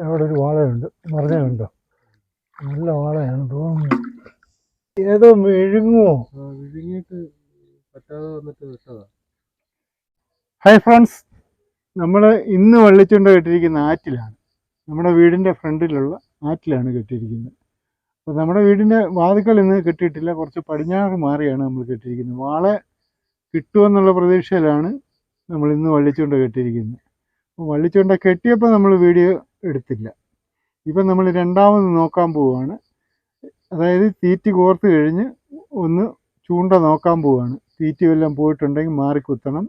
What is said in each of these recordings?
അവിടെ ഒരു വാളയുണ്ട്, മറിഞ്ഞുണ്ടോ? നല്ല വാളയാണ് തോന്നുന്നു. ഏതോ വിഴുങ്ങുമോ? വിഴുങ്ങിയിട്ട് പറ്റാതെ വന്നിട്ട് വിട്ടതാ. ഹായ് ഫ്രണ്ട്സ്, നമ്മൾ ഇന്ന് വള്ളിച്ചുണ്ട കെട്ടിയിരിക്കുന്ന ആറ്റിലാണ്. നമ്മുടെ വീടിൻ്റെ ഫ്രണ്ടിലുള്ള ആറ്റിലാണ് കെട്ടിയിരിക്കുന്നത്. അപ്പോൾ നമ്മുടെ വീടിൻ്റെ വാതിക്കൽ ഇന്ന് കെട്ടിയിട്ടില്ല, കുറച്ച് പടിഞ്ഞാറ് മാറിയാണ് നമ്മൾ കെട്ടിയിരിക്കുന്നത്. വാള കിട്ടുമെന്നുള്ള പ്രതീക്ഷയിലാണ് നമ്മൾ ഇന്ന് വള്ളിച്ചുണ്ട കെട്ടിയിരിക്കുന്നത്. അപ്പോൾ വള്ളിച്ചുണ്ട കെട്ടിയപ്പോൾ നമ്മൾ വീഡിയോ എടുത്തില്ല. ഇപ്പം നമ്മൾ രണ്ടാമത് നോക്കാൻ പോവുകയാണ്. അതായത് തീറ്റി കോർത്ത് കഴിഞ്ഞ് ഒന്ന് ചൂണ്ട നോക്കാൻ പോവുകയാണ്. തീറ്റി വല്ലതും പോയിട്ടുണ്ടെങ്കിൽ മാറി കുത്തണം,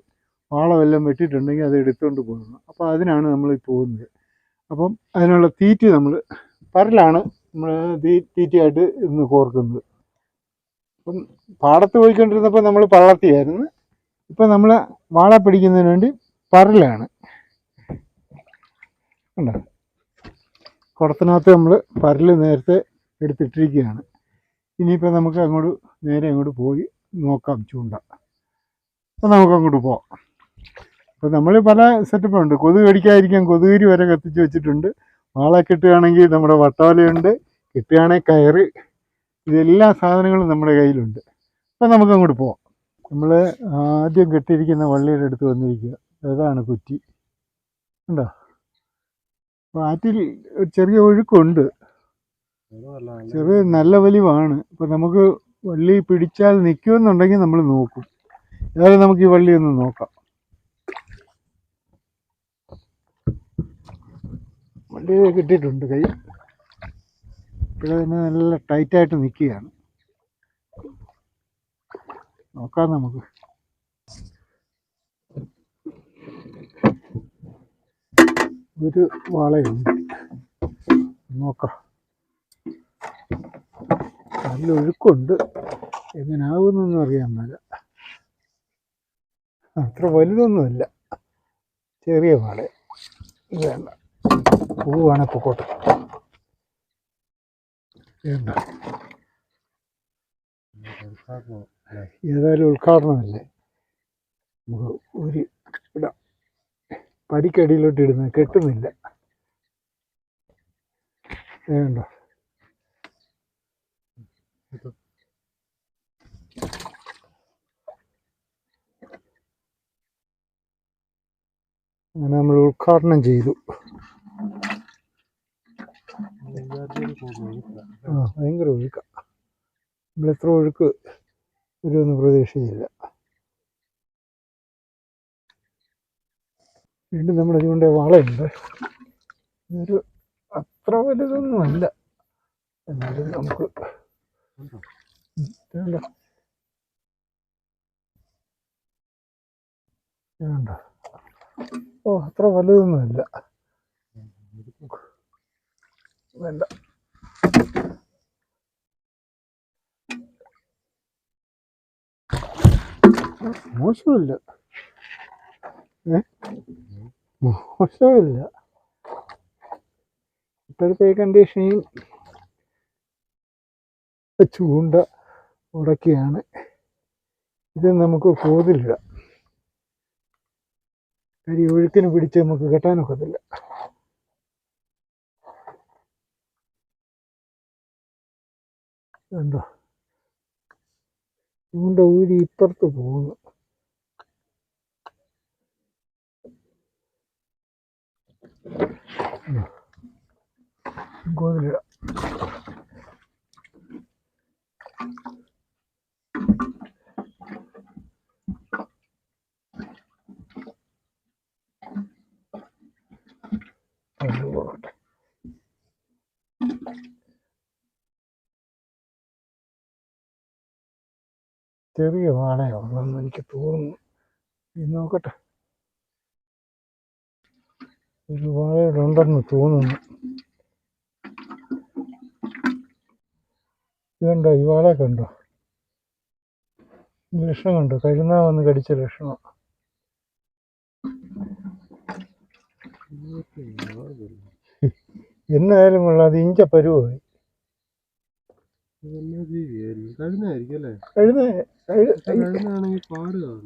വാളമെല്ലാം വെട്ടിയിട്ടുണ്ടെങ്കിൽ അത് എടുത്തുകൊണ്ട് പോകണം. അപ്പോൾ അതിനാണ് നമ്മൾ പോകുന്നത്. അപ്പം അതിനുള്ള തീറ്റി നമ്മൾ പരലാണ് നമ്മൾ തീറ്റയായിട്ട് ഇന്ന് കോർക്കുന്നത്. അപ്പം പാടത്ത് പോയിക്കൊണ്ടിരുന്നപ്പോൾ നമ്മൾ പള്ളത്തിയായിരുന്നു. ഇപ്പം നമ്മൾ വാള പിടിക്കുന്നതിന് വേണ്ടി പരലാണ്. കണ്ടോ, കുടത്തിനകത്ത് നമ്മൾ പരല് നേരത്തെ എടുത്തിട്ടിരിക്കുകയാണ്. ഇനിയിപ്പോൾ നമുക്ക് നേരെ അങ്ങോട്ട് പോയി നോക്കാം ചൂണ്ട. അപ്പം നമുക്ക് അങ്ങോട്ട് പോവാം. അപ്പോൾ നമ്മൾ പല സെറ്റപ്പുണ്ട്. കൊതുക് കടിക്കാതിരിക്കാൻ കൊതുകുതിരി വരെ കത്തിച്ച് വെച്ചിട്ടുണ്ട്. വാള കിട്ടുകയാണെങ്കിൽ നമ്മുടെ വട്ടവലയുണ്ട്, കിട്ടുകയാണെങ്കിൽ കയറ്, ഇതെല്ലാ സാധനങ്ങളും നമ്മുടെ കയ്യിലുണ്ട്. അപ്പം നമുക്ക് അങ്ങോട്ട് പോവാം. നമ്മൾ ആദ്യം കെട്ടിയിരിക്കുന്ന വള്ളിയുടെ അടുത്ത് വന്നിരിക്കുക. അതാണ് കുറ്റി. ഉണ്ടോ? അപ്പോൾ ആറ്റിൽ ചെറിയ ഒഴുക്കുണ്ട്, ചെറിയ നല്ല വലിവാണ്. ഇപ്പം നമുക്ക് വള്ളി പിടിച്ചാൽ നിൽക്കുമെന്നുണ്ടെങ്കിൽ നമ്മൾ നോക്കും. ഏതായാലും നമുക്ക് ഈ വള്ളി ഒന്ന് നോക്കാം. വള്ളി കിട്ടിയിട്ടുണ്ട് കൈ. ഇപ്പോഴതിന് നല്ല ടൈറ്റായിട്ട് നിൽക്കുകയാണ്. നോക്കാം നമുക്ക്. ഒരു വാളയുണ്ട്, നോക്കാം. നല്ല ഒഴുക്കുണ്ട്, എങ്ങനാകുന്നൊന്നും അറിയാൻ മേല. അത്ര വലുതൊന്നുമില്ല, ചെറിയ വാള. വേണ്ട, പൂവാണ് പൊക്കോട്ടെ. വേണ്ട, ഏതായാലും ഉദ്ഘാടനമല്ലേ, നമുക്ക് ഒരു ഇടാം. പടിക്കടിയിലോട്ട് ഇടുന്നത് കെട്ടുന്നില്ല. വേണ്ട, അങ്ങനെ നമ്മൾ ഉദ്ഘാടനം ചെയ്തു. ഭയങ്കര ഒഴുക്ക. നമ്മളെത്ര ഒഴുക്ക് വരുമെന്ന് പ്രതീക്ഷയില്ല. വീണ്ടും നമ്മുടെ ചൂണ്ട വാളയുണ്ട്. ഇതൊരു അത്ര വലുതൊന്നുമല്ല, എന്നാലും നമുക്ക് വേണ്ട. വേണ്ട, ഓ അത്ര വലുതൊന്നുമില്ല. വേണ്ട, മോശമില്ല, മോശമില്ല. ഇപ്പോഴത്തെ കണ്ടീഷനിൽ ചൂണ്ട ഉടക്കിയാണ്. ഇത് നമുക്ക് കോതിലിടാം. കാര്യം ഒഴുക്കിന് പിടിച്ച് നമുക്ക് കെട്ടാനൊക്കത്തില്ല. കണ്ടോ, ചൂണ്ട ഊരി ഇപ്പുറത്ത് പോകുന്നു. കോതിലിടാം. ചെറിയ വാളയാണെന്ന് എനിക്ക് തോന്നുന്നു. നോക്കട്ടെ, ഒരു വാഴയുടെ ഉണ്ടെന്ന് തോന്നുന്നു. ഇതുണ്ടോ, ഈ വാഴ കണ്ടോ? ലക്ഷണം കണ്ടോ? കരുന്നാ വന്ന് കടിച്ച ലക്ഷണം. എന്നായാലും കൊള്ളാം, അത് ഇഞ്ച പരുവായി.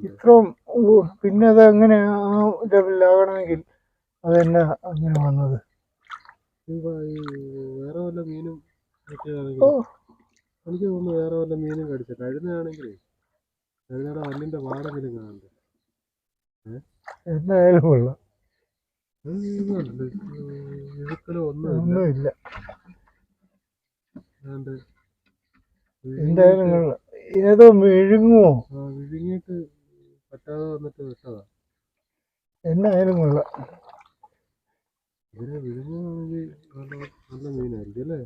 ഇത്രയും പിന്നെ അത് അങ്ങനെ ആ ലെവലിലാകണമെങ്കിൽ അതെന്നാ അങ്ങനെ വന്നത്? ഈ വേറെ വല്ല മീനും ഓ കിട്ടിയതാണെങ്കിൽ എനിക്ക് തോന്നുന്നു വേറെ വല്ല മീനും കടിച്ച കഴുതയാണെങ്കിലേ കഴുതയുടെ വല്ലിന്റെ പാടെങ്കിലും കാണണ്ടേ. എന്തായാലും കൊള്ളാം. ഇഴുക്കലോ ഒന്നുമില്ല. ഒന്നുമില്ല. അതുകൊണ്ട് എന്തായാലും കൊള്ളാം. ഏതോ വിഴുങ്ങുമോ വിഴുങ്ങിയിട്ട് പറ്റാതെ വന്നിട്ട് വിട്ടതാ. എന്നായാലും കൊള്ളാം. ഇതിനെ വിഴുങ്ങുകയാണെങ്കിൽ നല്ല മീനായിരിക്കും അല്ലേ?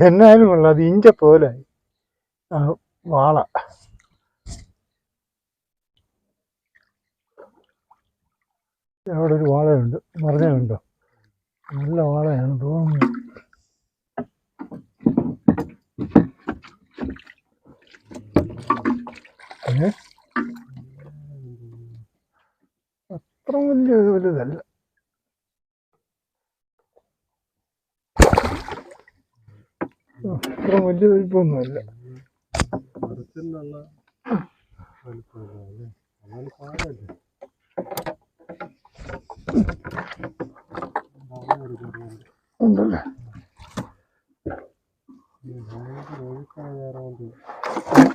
എന്നായാലും കൊള്ളാം. അത് ഇഞ്ച പോലെ വാള. അവിടെ ഒരു വാളയുണ്ട്, പറഞ്ഞുണ്ടോ? നല്ല വാളയാണ് തോന്നുന്നു. അത്ര വലിയ വലുതല്ല. അത്ര വലിയ വലിപ്പമൊന്നുമല്ല. മരത്തിനുള്ള വലിപ്പമല്ലേ? അതാണ് പാടല്ലേ. ഉണ്ടല്ലേ?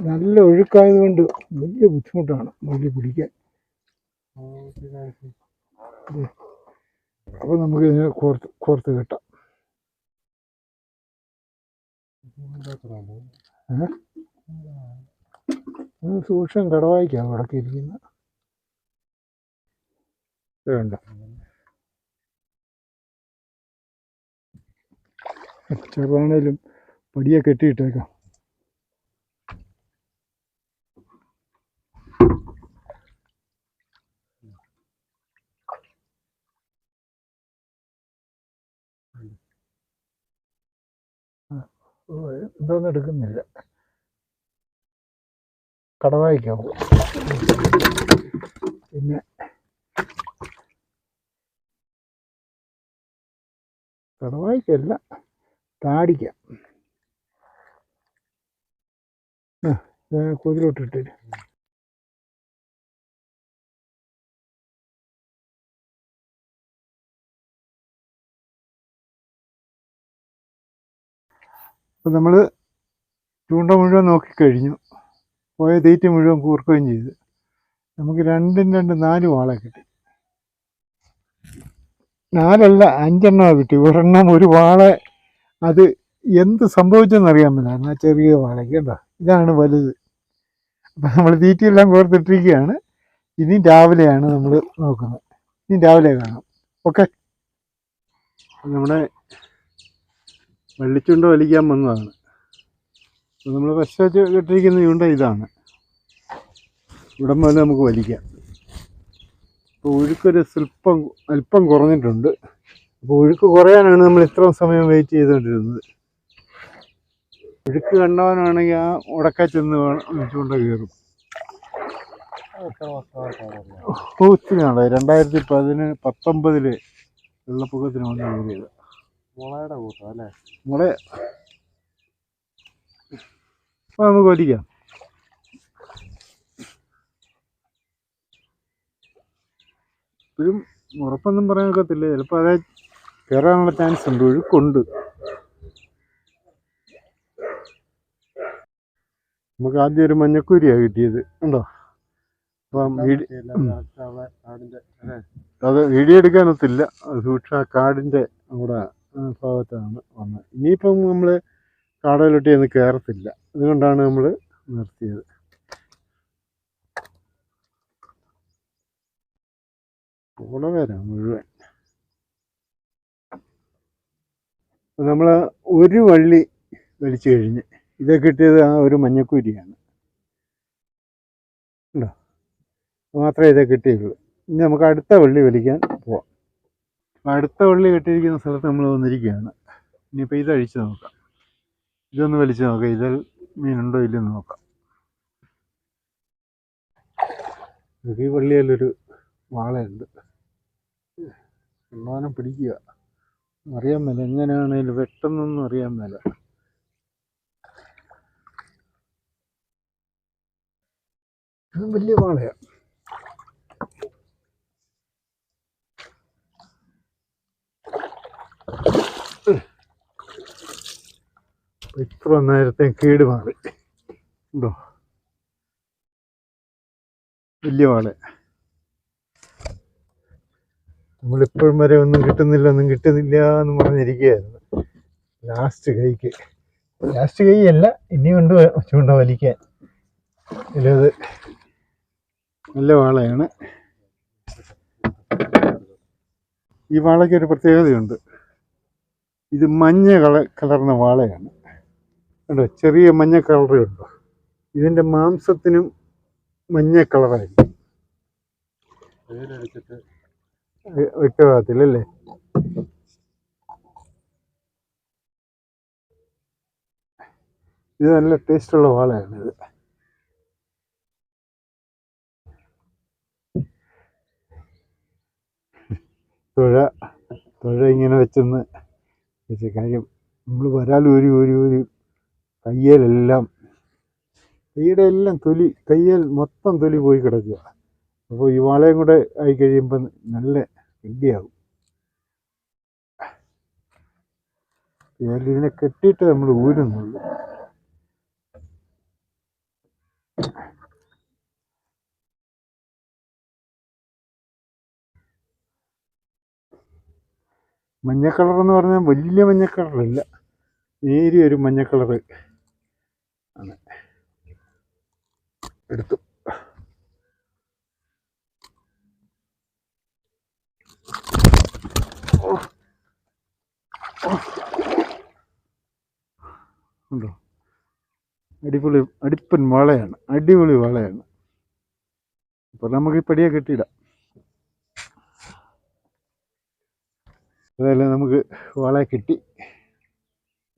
നല്ല ഒഴുക്കായത് കൊണ്ട് വലിയ ബുദ്ധിമുട്ടാണ് വലിയ പിടിക്കാൻ. അപ്പൊ നമുക്ക് ഇതിനെ കോർത്ത് കിട്ടാം. സൂക്ഷം കടവായിക്കാണ് വടക്കിരിക്കുന്നത്. വേണ്ട, ചെറുതാണേലും പടിയെ കെട്ടിയിട്ടേക്കാം. എന്തോന്നും എടുക്കുന്നില്ല. കടവായിക്കാവും. പിന്നെ കടവായിക്കല്ല, താടിക്കാം. കൊതിലോട്ടിട്ട് അപ്പം നമ്മൾ ചൂണ്ട മുഴുവൻ നോക്കിക്കഴിഞ്ഞു. പോയ തീറ്റ മുഴുവൻ കൂർക്കുകയും ചെയ്ത് നമുക്ക് 4 വാള കിട്ടി. 4 അല്ല 5 കിട്ടി. ഒരെണ്ണം ഒരു വാള. അത് എന്ത് സംഭവിച്ചെന്നറിയാൻ പറ്റില്ല. ആ ചെറിയ വാളയ്ക്ക് കേട്ടോ, ഇതാണ് വലുത്. അപ്പം നമ്മൾ തീറ്റയെല്ലാം കോർത്തിട്ടിരിക്കുകയാണ്. ഇനി രാവിലെയാണ് നമ്മൾ നോക്കുന്നത്. ഇനി രാവിലെ കാണാം. ഓക്കെ. നമ്മുടെ വള്ളിച്ചുണ്ട വലിക്കാൻ വന്നതാണ്. അപ്പോൾ നമ്മൾ ഫസ്റ്റ് വെച്ച് കെട്ടിരിക്കുന്ന ചൂണ്ട ഇതാണ്. ഇവിടം പോലെ നമുക്ക് വലിക്കാം. അപ്പോൾ ഒഴുക്കൊരു അല്പം കുറഞ്ഞിട്ടുണ്ട്. അപ്പോൾ ഒഴുക്ക് കുറയാനാണ് നമ്മൾ ഇത്രയും സമയം വെയിറ്റ് ചെയ്തുകൊണ്ടിരുന്നത്. ഒഴുക്ക് കണ്ടവനാണെങ്കിൽ ആ ഉടക്ക ചെന്ന് ചൂണ്ട കയറും. ഒത്തിരി നാളായി. 2019 വെള്ളപ്പൊക്കത്തിന് വന്ന് കയറിയത്. മുളയുടെ കൂട്ടം അല്ലേ? മുള. അപ്പോൾ നമുക്ക് വലിക്കാം. ഇപ്പോഴും ഉറപ്പൊന്നും പറയാൻ ഒക്കത്തില്ല. ചിലപ്പോൾ അതേ കയറാനുള്ള ചാൻസ് ഉണ്ട്. ഒഴുക്കുണ്ട്. നമുക്ക് ആദ്യം ഒരു മഞ്ഞക്കൂരിയാണ് കിട്ടിയത്. ഉണ്ടോ? അപ്പം അത് വീഡിയോ എടുക്കാനൊത്തില്ല. സൂക്ഷ്മ കാടിൻ്റെ അവിടെ ഭാഗത്താണ് വന്നത്. ഇനിയിപ്പം നമ്മൾ കാടയിലൊട്ടി ഒന്ന് കയറത്തില്ല. അതുകൊണ്ടാണ് നമ്മൾ നിർത്തിയത്. കുളവരാ മുഴുവൻ. നമ്മൾ ഒരു വള്ളി വലിച്ചു കഴിഞ്ഞ് ഇത് കിട്ടിയത് ആ ഒരു മഞ്ഞക്കൂരിയാണ്. ഉണ്ടോ? മാത്രമേ ഇതേ കിട്ടിയുള്ളൂ. ഇനി നമുക്ക് അടുത്ത വള്ളി വലിക്കാൻ പോവാം. അടുത്ത വള്ളി കെട്ടിയിരിക്കുന്ന സ്ഥലത്ത് നമ്മൾ വന്നിരിക്കുകയാണ്. ഇനിയിപ്പോൾ ഇത് അഴിച്ച് നോക്കാം. ഇതൊന്ന് വലിച്ചു നോക്കാം. ഇതിൽ മീനുണ്ടോ ഇല്ലെന്ന് നോക്കാം. ഈ വള്ളിയിലൊരു വാളയുണ്ട്. സമ്മാനം പിടിക്കുക. അറിയാൻ മേല എങ്ങനെയാണേലും പെട്ടെന്നൊന്നും അറിയാൻ മേല. വലിയ വാളയാണ്. ഇത്ര നേരത്തെ കേട് മാറി ഉണ്ടോ, വലിയ വാള. നമ്മളിപ്പോഴും വരെ ഒന്നും കിട്ടുന്നില്ല എന്ന് പറഞ്ഞിരിക്കുകയായിരുന്നു. ലാസ്റ്റ് കൈ അല്ല, ഇനിയുണ്ട് ചൂണ്ട വലിക്കാൻ. ഇത് നല്ല വാളയാണ്. ഈ വാളയ്ക്ക് ഒരു പ്രത്യേകതയുണ്ട്. ഇത് മഞ്ഞ കലർന്ന വാളയാണ്. കണ്ടോ, ചെറിയ മഞ്ഞ കളറേ ഉണ്ടോ. ഇതിൻ്റെ മാംസത്തിനും മഞ്ഞ കളറായിരിക്കും. വ്യക്തമാകത്തില്ലല്ലേ? ഇത് നല്ല ടേസ്റ്റുള്ള വാളയാണിത്. തുഴ ഇങ്ങനെ വെച്ചെന്ന് വെച്ച കാര്യം, നമ്മൾ വരാൽ ഒരു കയ്യുടെ എല്ലാം കയ്യിൽ മൊത്തം തൊലി പോയി കിടക്കുക. അപ്പോൾ ഈ വാളയും കൂടെ ആയി കഴിയുമ്പോൾ നല്ല വലിയാകും. ഇതിനെ കെട്ടിയിട്ട് നമ്മൾ ഊരുന്നുള്ളൂ. മഞ്ഞ കളർ എന്ന് പറഞ്ഞാൽ വലിയ മഞ്ഞ കളറല്ല, നേരിയ ഒരു മഞ്ഞ കളറ് ആണ്. എടുത്തു. ഉണ്ടോ, അടിപ്പൻ വാളയാണ്, അടിപൊളി വാളയാണ്. അപ്പോൾ നമുക്ക് ഈ പടിയെ കെട്ടിയിടാം. അതെല്ലാം നമുക്ക് വാളയെ കിട്ടി.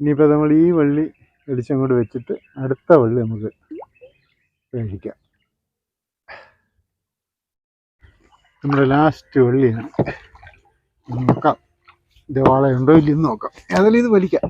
ഇനിയിപ്പോൾ നമ്മൾ ഈ വള്ളി വലിച്ചങ്ങോട്ട് വെച്ചിട്ട് അടുത്ത വള്ളി നമുക്ക് കഴിക്കാം. നമ്മുടെ ലാസ്റ്റ് വള്ളിയാണ്. നോക്കാം ഇത് വാളയുണ്ടോ ഇല്ലെന്ന് നോക്കാം. ഏതായാലും ഇത് വലിക്കാം.